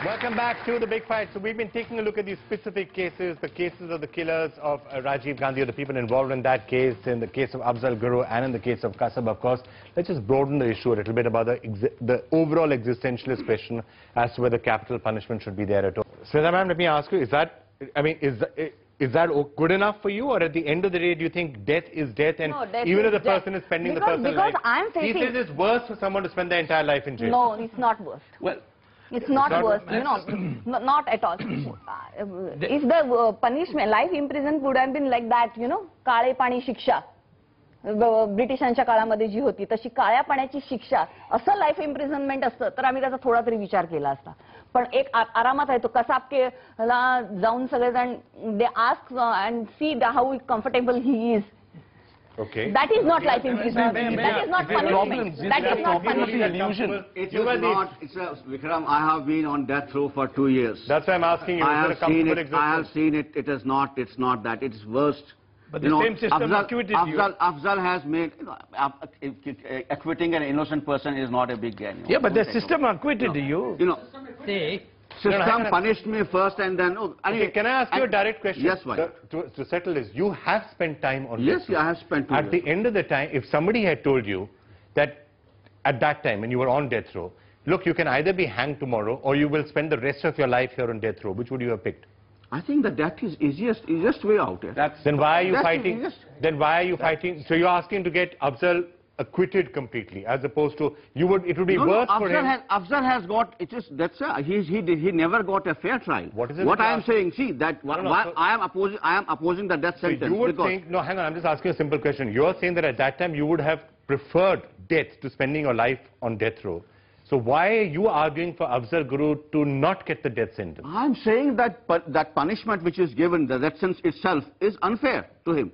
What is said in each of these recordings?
Welcome back to The Big Fight. So we've been taking a look at these specific cases, the cases of the killers of Rajiv Gandhi, or the people involved in that case, in the case of Afzal Guru and in the case of Kasab, of course. Let's just broaden the issue a little bit about the overall existentialist question as to whether capital punishment should be there at all. Sweta ma'am, let me ask you, is that good enough for you, or at the end of the day, do you think death is death, and no, even if the person is spending the person's life, I'm facing... he says it's worse for someone to spend their entire life in jail? No, it's not worse. Well, it's not worse, you know, not at all. If the punishment, life imprisonment would have been like that, you know, काळे पाणी शिक्षा, ब्रिटिशांच्या काळामध्ये जी होती तशी काळ्या पाण्याची शिक्षा, असं लाईफ इम्प्रिझनमेंट असतं तर आम्ही त्याचा थोडा तरी विचार केला असता. पण एक आरामात आहे तो कसाबकेला जाऊन सगळेजण they ask and see how comfortable he is. Okay. That is not life imprisonment. That is not punishment. That is not punishment. It is not. It's a, Vikram, I have been on death row for 2 years. That's why I'm asking you. I have seen it. I have seen it. It is not. It's not that. It's worst. But the same system acquitted you. Afzal has made, acquitting an innocent person is not a big gain. Yeah, but the system acquitted you. You know. See. System punished me first and then... Okay, can I ask you a direct question? Yes, why? To settle this, you have spent time on this. Yes, I have spent 2 years. At the end of the time, if somebody had told you that at that time when you were on death row, look, you can either be hanged tomorrow or you will spend the rest of your life here on death row, which would you have picked? I think that that is easiest way out. Then why are you fighting? Then why are you fighting? So you're asking to get Afzal acquitted completely, as opposed to it would be worse for him. Afzal has got, he never got a fair trial. What is it? What I am saying, see that I am opposing the death sentence. You would think, no, hang on, I'm just asking a simple question. You're saying that at that time you would have preferred death to spending your life on death row. So why are you arguing for Afzal Guru to not get the death sentence? I'm saying that that punishment which is given, the death sentence itself, is unfair to him.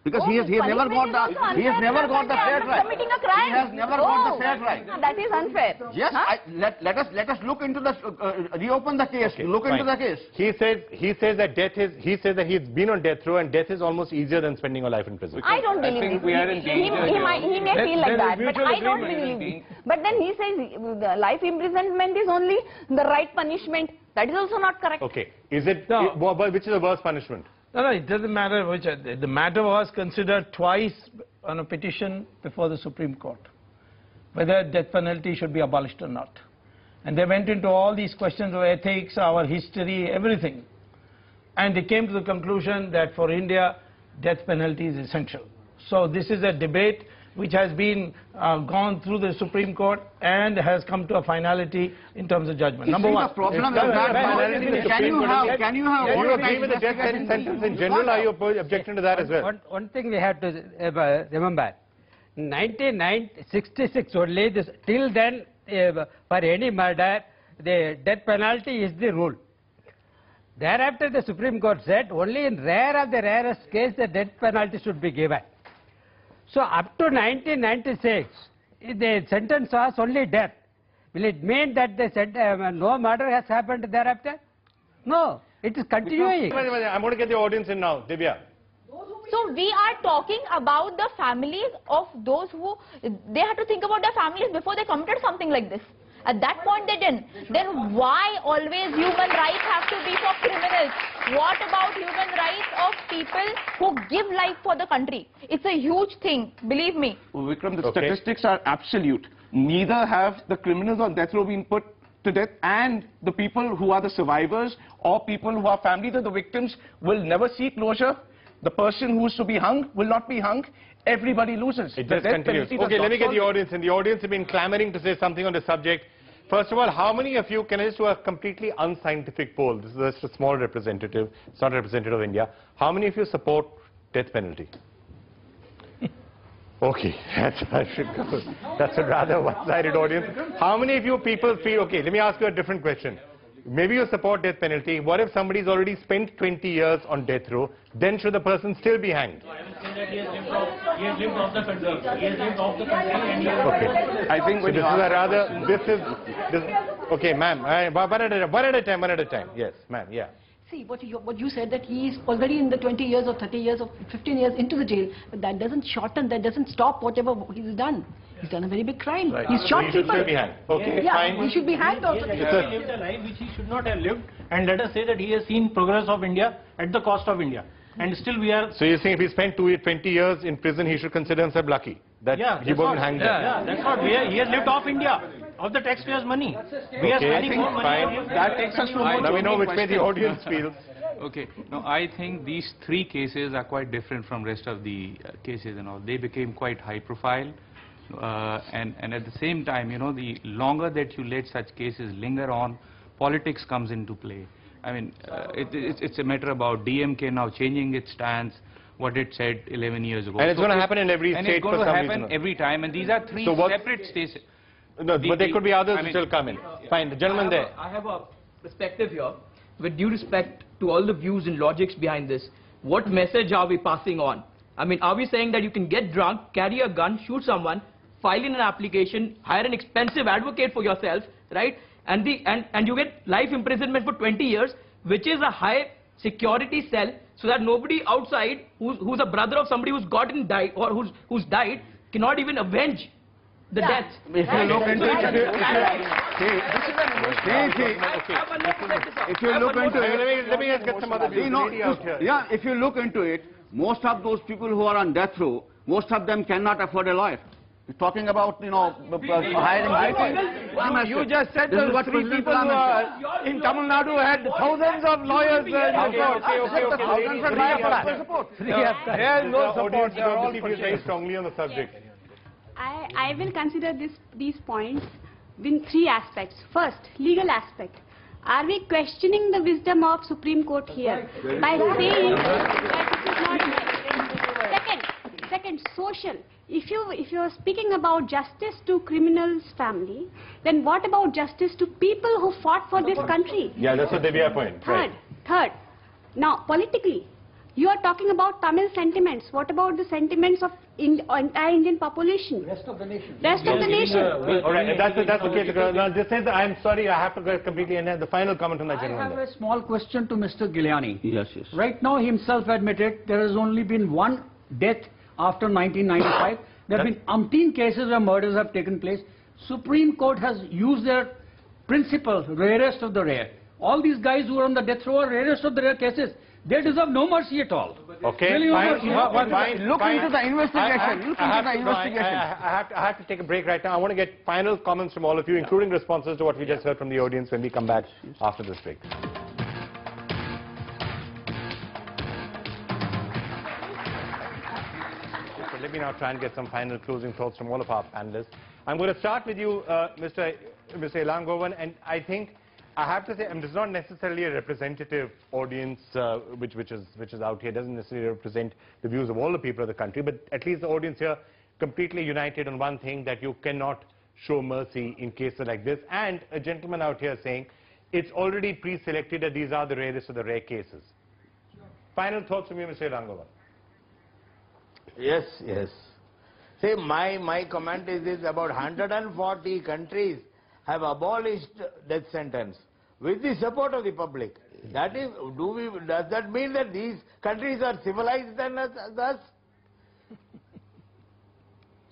Because he has never got the fair trial. Committing a crime. He has never got the fair trial. That is unfair. Yes, huh? let us look into the reopen the case. Okay, look into the case. He says that he's been on death row and death is almost easier than spending a life in prison. I don't believe this. He may feel like that, but I don't believe it. But then he says the life imprisonment is only the right punishment. That is also not correct. Okay, is it? No. Which is the worst punishment? No, it doesn't matter which. The matter was considered twice on a petition before the Supreme Court, whether death penalty should be abolished or not. And they went into all these questions of ethics, our history, everything. And they came to the conclusion that for India, death penalty is essential. So this is a debate which has been gone through the Supreme Court and has come to a finality in terms of judgment. Number one. The problem is that can you have... Do you agree with the death sentence in general? Are you objecting to that as well? One thing we have to remember, 1966 only, till then, for any murder, the death penalty is the rule. Thereafter, the Supreme Court said only in rare of the rarest case, the death penalty should be given. So up to 1996, the sentence was only death. Will it mean that no murder has happened thereafter? No, it is continuing. I'm going to get the audience in now. Divya. So we are talking about the families of those who, they had to think about their families before they committed something like this. At that point they didn't. Then why always human rights have to be for criminals? What about human rights of people who give life for the country? It's a huge thing, believe me. Well, Vikram, the statistics are absolute. Neither have the criminals on death row been put to death, and the people who are the survivors or people who are families of the victims will never see closure. The person who is to be hung will not be hung. Everybody loses. It just continues. Okay, let me get the audience in. The audience have been clamoring to say something on the subject. First of all, how many of you, can I just do a completely unscientific poll? This is just a small representative. It's not a representative of India. How many of you support death penalty? Okay, that's a rather one-sided audience. How many of you people feel, okay, let me ask you a different question. Maybe you support death penalty. What if somebody's already spent 20 years on death row? Then should the person still be hanged? No, I haven't said that he has lived off the country. He has lived off the country and he has... Okay. I think so this is a rather, okay, ma'am, one at a time. Yes, ma'am, yeah. See, what you said, that he is already in the 20 years or 30 years or 15 years into the jail, but that doesn't shorten, that doesn't stop whatever he's done. He's done a very big crime. Right. He's So shot he should people. still be hanged. Okay, Yeah, fine. he should be hanged also. He has lived a life which he should not have lived, and let us say that he has seen progress of India at the cost of India. And still we are... So you're saying if he spent 20 years in prison, he should consider himself lucky that he wasn't hanged there? Yeah, that's what he has lived off India, of the taxpayers' money. We are Okay, spending more money on fine. him. That takes us to a more Now we know joking which way the question. audience feels. Okay. No, I think these three cases are quite different from rest of the cases and all. They became quite high profile. And at the same time, you know, the longer that you let such cases linger on, politics comes into play. I mean, it's a matter about DMK now changing its stance, what it said 11 years ago. And it's going to happen in every and state it's going for to some happen reason. every time. And these are three So separate states. No, but there could be others who still come in. Fine, the gentleman there. I have a perspective here. With due respect to all the views and logics behind this, what message are we passing on? I mean, are we saying that you can get drunk, carry a gun, shoot someone, file in an application, hire an expensive advocate for yourself, right? And you get life imprisonment for 20 years, which is a high security cell, so that nobody outside who's a brother of somebody who's gotten died or who's died cannot even avenge the death. If you look into it, Let me just get some other views. Lady out here. yeah, if you look into it, most of those people who are on death row, most of them cannot afford a lawyer. You're talking about, you know, hiring. You just said This is those what three President people who Ram has are in Tamil Nadu had thousands of lawyers. There is no support. Audience obviously feels very strongly on the subject. I will consider these points in three aspects. First, legal aspect. Are we questioning the wisdom of Supreme Court here by saying that it is not right? Second, social. If you are speaking about justice to criminals' family, then what about justice to people who fought for this country? Yeah, that's a Divya point. Third. Now, politically, you are talking about Tamil sentiments. What about the sentiments of entire Indian population? Rest of the nation. Rest of the nation. All right, that's okay. Now, this is, I'm sorry, I have to go completely end. The final comment from the I gentleman have there. a small question to Mr. Giuliani. Yes. Right now, he himself admitted there has only been one death after 1995. There have been umpteen cases where murders have taken place. Supreme Court has used their principle, rarest of the rare. All these guys who are on the death row are rarest of the rare cases. They deserve no mercy at all. Okay, really fine. Look into the investigation. I have to take a break right now. I want to get final comments from all of you, including responses to what we just heard from the audience when we come back after this break. So let me now try and get some final closing thoughts from all of our panelists. I'm going to start with you, Mr. Elangovan, and I think I have to say, this is not necessarily a representative audience which is out here. It doesn't necessarily represent the views of all the people of the country, but at least the audience here completely united on one thing, that you cannot show mercy in cases like this. And a gentleman out here saying it's already pre-selected that these are the rarest of the rare cases. Final thoughts from you, Mr. Elangovan. Yes. See, my comment is about 140 countries have abolished death sentence with the support of the public. That is, does that mean that these countries are civilized than us?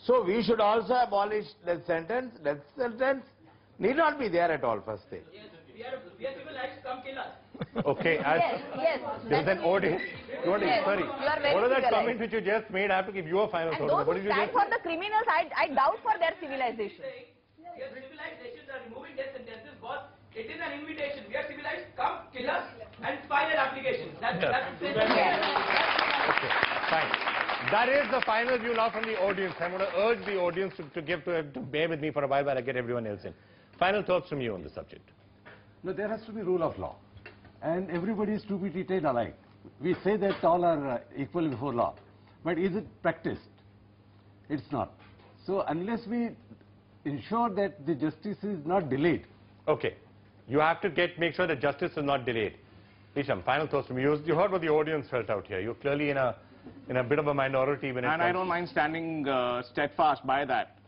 So we should also abolish death sentence. Death sentence need not be there at all, first thing. Yes, we are civilized, come kill us. Okay, Yes. there's an audience. Sorry. You are very What is that civilized. comment which you just made? I have to give you a final And thought. those What who did you stand just for the criminals, I doubt for their civilization. We are civilized nations are removing death sentences, but it is an invitation. We are civilized, come kill us and file an application. That's Okay, fine. That is the final view now from the audience. I'm going to urge the audience to bear with me for a while I get everyone else in. Final thoughts from you on the subject. No, there has to be rule of law, and everybody is to be treated alike. We say that all are equal before law, but is it practiced? It's not. So unless we ensure that the justice is not delayed. Okay. You have to make sure that justice is not delayed. Isham, final thoughts from you. You heard what the audience felt out here. You're clearly in a bit of a minority when it comes. And I don't mind standing steadfast by that.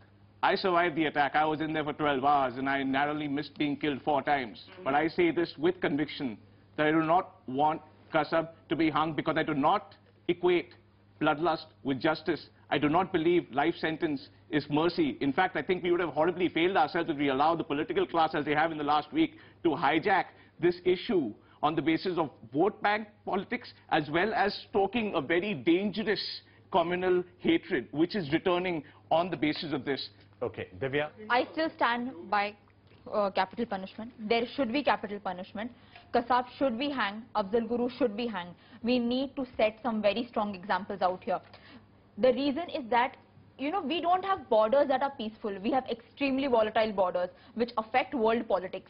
I survived the attack. I was in there for 12 hours and I narrowly missed being killed 4 times. But I say this with conviction that I do not want Kasab to be hung because I do not equate bloodlust with justice. I do not believe life sentence is mercy. In fact, I think we would have horribly failed ourselves if we allowed the political class, as they have in the last week, to hijack this issue on the basis of vote bank politics, as well as stoking a very dangerous communal hatred, which is returning on the basis of this. Okay, Divya? I still stand by capital punishment. There should be capital punishment. Kasab should be hanged. Afzal Guru should be hanged. We need to set some very strong examples out here. The reason is that, you know, we don't have borders that are peaceful. We have extremely volatile borders which affect world politics.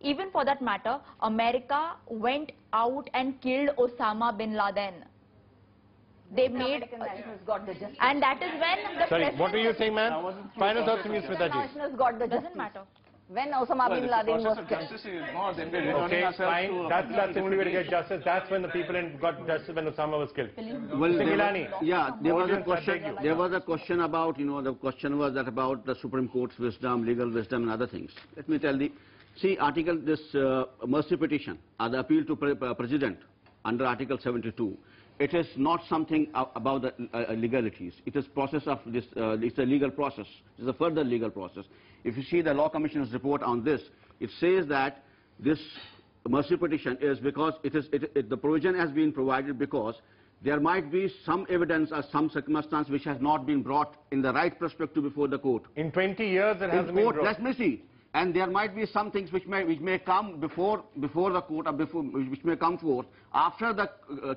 Even for that matter, America went out and killed Osama bin Laden. They made, and that is when the Sorry, what were you saying, ma'am? Final thoughts from you, Smita ji. Nationals got the Doesn't matter. When Osama bin Laden was killed. Okay, fine. That's the only way to get justice. That's when the people got justice, when Osama was killed. Well, Singhilani. there was a question about, you know, the question was that about the Supreme Court's wisdom, legal wisdom and other things. Let me tell you, see, this mercy petition, the appeal to President under Article 72, it is not something about the legalities. It is process of this, it's a legal process. It's a further legal process. If you see the Law Commission's report on this, it says that this mercy petition is because the provision has been provided because there might be some evidence or some circumstance which has not been brought in the right perspective before the court. In 20 years it hasn't been brought. Let me see. And there might be some things which may come before the court, or which may come forth after the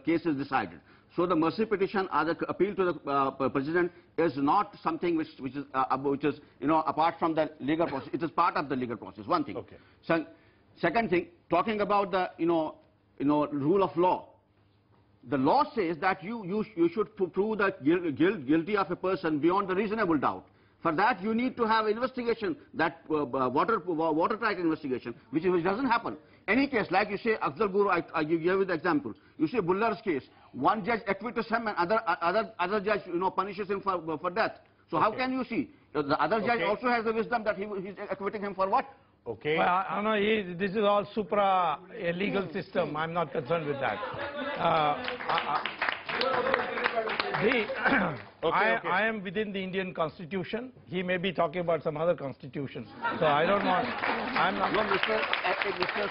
case is decided. So the mercy petition or the appeal to the President is not something which is you know, apart from the legal process. It is part of the legal process. One thing. Okay. So, second thing, talking about the rule of law. The law says that you should prove the guilty of a person beyond a reasonable doubt. For that, you need to have investigation, that watertight investigation, which doesn't happen. Any case, like you say, Afzal Guru, you gave the example. You say Bullar's case, one judge acquittals him and other judge, you know, punishes him for death. So how can you see? The other judge also has the wisdom that he's acquitting him for what? Okay. Well, I know this is all supra a legal system. I'm not concerned with that. I am within the Indian Constitution. He may be talking about some other constitution. So I don't want. I'm not. No, Mr.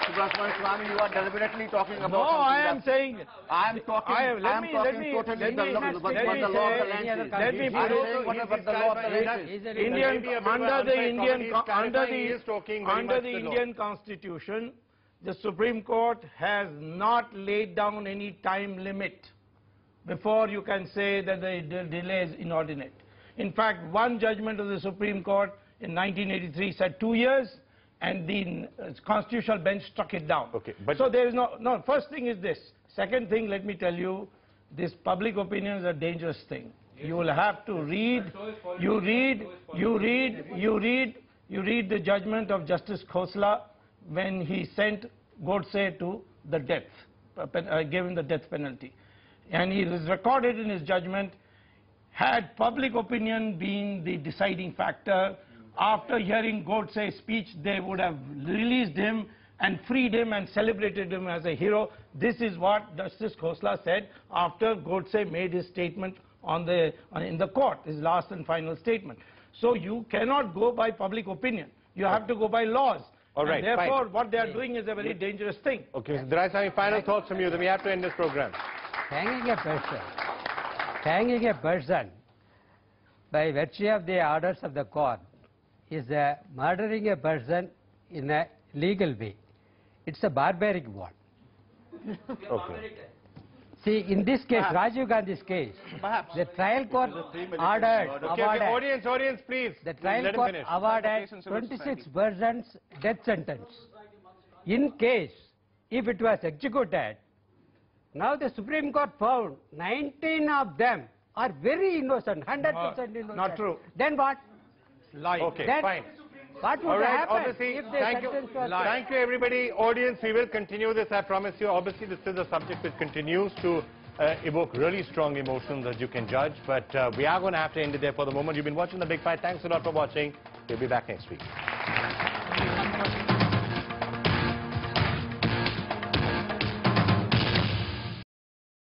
Subramanian Swamy, you are deliberately talking about. No, I am saying. I am talking. Let me under the Indian Constitution, the Supreme Court has not laid down any time limit before you can say that the delay is inordinate. In fact, one judgment of the Supreme Court in 1983 said 2 years, and the constitutional bench struck it down. Okay, but so there is no. First thing is this. Second thing, let me tell you, this public opinion is a dangerous thing. You will have to read. You read the judgment of Justice Khosla when he sent Godse to the death, gave him the death penalty. And he is recorded in his judgment, had public opinion been the deciding factor, after hearing Godse's speech, they would have released him and freed him and celebrated him as a hero. This is what Justice Khosla said after Godse made his statement in the court, his last and final statement. So you cannot go by public opinion. You have to go by laws. All right, and therefore, fine. what they are doing is a very dangerous thing. Okay, Mr. Doraiswamy, final thoughts from you, then we have to end this program. Hanging a person by virtue of the orders of the court is murdering a person in a legal way. It's a barbaric one. Okay. See, in this case, Rajiv Gandhi's case, the trial court ordered, Audience, please. The trial court awarded 26 persons death sentence. In case, if it was executed, now the Supreme Court found 19 of them are very innocent, 100% innocent. Not true. Then what? Lie. Okay, Then fine. What would happen obviously, if the thank you. sentence was... Thank you, everybody. Audience, we will continue this, I promise you. Obviously, this is a subject which continues to evoke really strong emotions, as you can judge. But we are going to have to end it there for the moment. You've been watching The Big Fight. Thanks a lot for watching. We'll be back next week.